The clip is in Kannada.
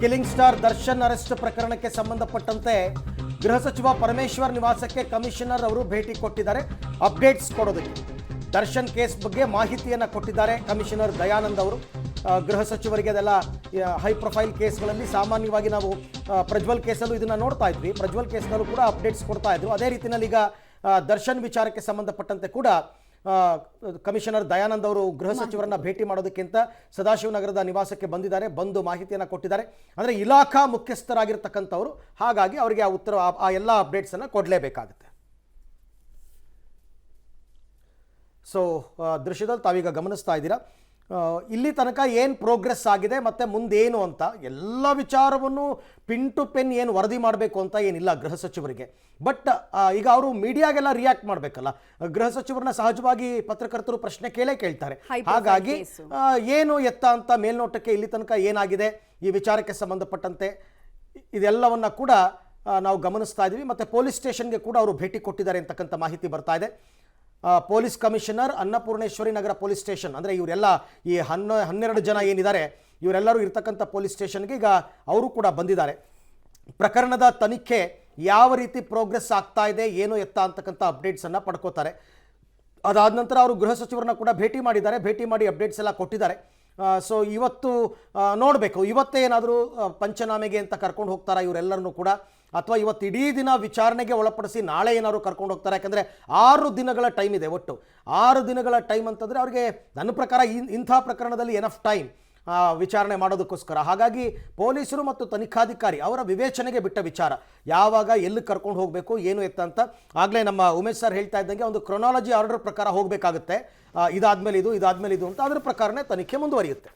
ಕಿಲ್ಲಿಂಗ್ ಸ್ಟಾರ್ ದರ್ಶನ್ ಅರೆಸ್ಟ್ ಪ್ರಕರಣಕ್ಕೆ ಸಂಬಂಧಪಟ್ಟಂತೆ ಗೃಹ ಸಚಿವ ಪರಮೇಶ್ವರ್ ನಿವಾಸಕ್ಕೆ ಕಮಿಷನರ್ ಅವರು ಭೇಟಿ ಕೊಟ್ಟಿದ್ದಾರೆ ಅಪ್ಡೇಟ್ಸ್ ಕೊಡೋದಕ್ಕೆ. ದರ್ಶನ್ ಕೇಸ್ ಬಗ್ಗೆ ಮಾಹಿತಿಯನ್ನು ಕೊಟ್ಟಿದ್ದಾರೆ ಕಮಿಷನರ್ ದಯಾನಂದ್ ಅವರು. ಗೃಹ ಸಚಿವರಿಗೆ ಅದೆಲ್ಲ ಹೈ ಪ್ರೊಫೈಲ್ ಕೇಸ್ಗಳಲ್ಲಿ ಸಾಮಾನ್ಯವಾಗಿ ನಾವು ಪ್ರಜ್ವಲ್ ಕೇಸಲ್ಲೂ ಇದನ್ನು ನೋಡ್ತಾ ಇದ್ವಿ. ಪ್ರಜ್ವಲ್ ಕೇಸ್ನಲ್ಲೂ ಕೂಡ ಅಪ್ಡೇಟ್ಸ್ ಕೊಡ್ತಾ ಇದ್ರು. ಅದೇ ರೀತಿಯಲ್ಲಿ ಈಗ ದರ್ಶನ್ ವಿಚಾರಕ್ಕೆ ಸಂಬಂಧಪಟ್ಟಂತೆ ಕೂಡ ಕಮಿಷನರ್ ದಯಾನಂದ್ ಅವರು ಗೃಹ ಸಚಿವರನ್ನ ಭೇಟಿ ಮಾಡೋದಕ್ಕಿಂತ ಸದಾಶಿವನಗರದ ನಿವಾಸಕ್ಕೆ ಬಂದಿದ್ದಾರೆ, ಬಂದು ಮಾಹಿತಿಯನ್ನು ಕೊಟ್ಟಿದ್ದಾರೆ. ಅಂದರೆ ಇಲಾಖಾ ಮುಖ್ಯಸ್ಥರಾಗಿರ್ತಕ್ಕಂಥವ್ರು, ಹಾಗಾಗಿ ಅವರಿಗೆ ಆ ಉತ್ತರ ಆ ಎಲ್ಲ ಅಪ್ಡೇಟ್ಸನ್ನು ಕೊಡಲೇಬೇಕಾಗುತ್ತೆ. ಸೊ ದೃಶ್ಯದಲ್ಲಿ ತಾವೀಗ ಗಮನಿಸ್ತಾ ಇದ್ದೀರಾ ಇಲ್ಲಿ ತನಕ ಏನು ಪ್ರೋಗ್ರೆಸ್ ಆಗಿದೆ ಮತ್ತು ಮುಂದೇನು ಅಂತ ಎಲ್ಲ ವಿಚಾರವನ್ನು ಪಿನ್ ಟು ಪೆನ್ ಏನು ವರದಿ ಮಾಡಬೇಕು ಅಂತ ಏನಿಲ್ಲ ಗೃಹ ಸಚಿವರಿಗೆ. ಬಟ್ ಈಗ ಅವರು ಮೀಡಿಯಾಗೆಲ್ಲ ರಿಯಾಕ್ಟ್ ಮಾಡಬೇಕಲ್ಲ. ಗೃಹ ಸಚಿವರನ್ನ ಸಹಜವಾಗಿ ಪತ್ರಕರ್ತರು ಪ್ರಶ್ನೆ ಕೇಳ್ತಾರೆ. ಹಾಗಾಗಿ ಏನು ಎತ್ತ ಅಂತ ಮೇಲ್ನೋಟಕ್ಕೆ ಇಲ್ಲಿ ತನಕ ಏನಾಗಿದೆ ಈ ವಿಚಾರಕ್ಕೆ ಸಂಬಂಧಪಟ್ಟಂತೆ ಇದೆಲ್ಲವನ್ನ ಕೂಡ ನಾವು ಗಮನಿಸ್ತಾ ಇದ್ದೀವಿ. ಮತ್ತು ಪೊಲೀಸ್ ಸ್ಟೇಷನ್ಗೆ ಕೂಡ ಅವರು ಭೇಟಿ ಕೊಟ್ಟಿದ್ದಾರೆ ಅಂತಕ್ಕಂಥ ಮಾಹಿತಿ ಬರ್ತಾ ಇದೆ. ಪೊಲೀಸ್ ಕಮಿಷನರ್, ಅನ್ನಪೂರ್ಣೇಶ್ವರಿ ನಗರ ಪೊಲೀಸ್ ಸ್ಟೇಷನ್, ಅಂದರೆ ಇವರೆಲ್ಲ ಈ 12 ಜನ ಏನಿದ್ದಾರೆ ಇವರೆಲ್ಲರೂ ಇರ್ತಕ್ಕಂಥ ಪೊಲೀಸ್ ಸ್ಟೇಷನ್ಗೆ ಈಗ ಅವರು ಕೂಡ ಬಂದಿದ್ದಾರೆ. ಪ್ರಕರಣದ ತನಿಖೆ ಯಾವ ರೀತಿ ಪ್ರೋಗ್ರೆಸ್ ಆಗ್ತಾ ಇದೆ, ಏನು ಎತ್ತ ಅಂತಕ್ಕಂಥ ಅಪ್ಡೇಟ್ಸನ್ನು ಪಡ್ಕೋತಾರೆ. ಅದಾದ ನಂತರ ಅವರು ಗೃಹ ಸಚಿವರನ್ನ ಕೂಡ ಭೇಟಿ ಮಾಡಿದ್ದಾರೆ. ಭೇಟಿ ಮಾಡಿ ಅಪ್ಡೇಟ್ಸ್ ಎಲ್ಲ ಕೊಟ್ಟಿದ್ದಾರೆ. ಸೊ ಇವತ್ತು ನೋಡಬೇಕು, ಇವತ್ತೇ ಏನಾದರೂ ಪಂಚನಾಮೆಗೆ ಅಂತ ಕರ್ಕೊಂಡು ಹೋಗ್ತಾರಾ ಇವರೆಲ್ಲರನ್ನೂ ಕೂಡ, ಅಥವಾ ಇವತ್ತು ಇಡೀ ದಿನ ವಿಚಾರಣೆಗೆ ಒಳಪಡಿಸಿ ನಾಳೆ ಏನಾದ್ರು ಕರ್ಕೊಂಡು ಹೋಗ್ತಾರೆ. ಯಾಕಂದರೆ 6 ದಿನಗಳ ಟೈಮ್ ಇದೆ. ಒಟ್ಟು 6 ದಿನಗಳ ಟೈಮ್ ಅಂತಂದರೆ ಅವರಿಗೆ ನನ್ನ ಪ್ರಕಾರ ಇಂಥ ಪ್ರಕರಣದಲ್ಲಿ ಎನಫ್ ಟೈಮ್ ವಿಚಾರಣೆ ಮಾಡೋದಕ್ಕೋಸ್ಕರ. ಹಾಗಾಗಿ ಪೊಲೀಸರು ಮತ್ತು ತನಿಖಾಧಿಕಾರಿ ಅವರ ವಿವೇಚನೆಗೆ ಬಿಟ್ಟ ವಿಚಾರ, ಯಾವಾಗ ಎಲ್ಲಿ ಕರ್ಕೊಂಡು ಹೋಗಬೇಕು ಏನು ಎತ್ತ ಅಂತ. ಆಗಲೇ ನಮ್ಮ ಉಮೇಶ್ ಸರ್ ಹೇಳ್ತಾ ಇದ್ದಂಗೆ ಒಂದು ಕ್ರೊನಾಲಜಿ ಆರ್ಡರ್ ಪ್ರಕಾರ ಹೋಗಬೇಕಾಗುತ್ತೆ. ಇದಾದ್ಮೇಲೆ ಇದು ಅಂತ, ಅದರ ಪ್ರಕಾರನೇ ತನಿಖೆ ಮುಂದುವರಿಯುತ್ತೆ.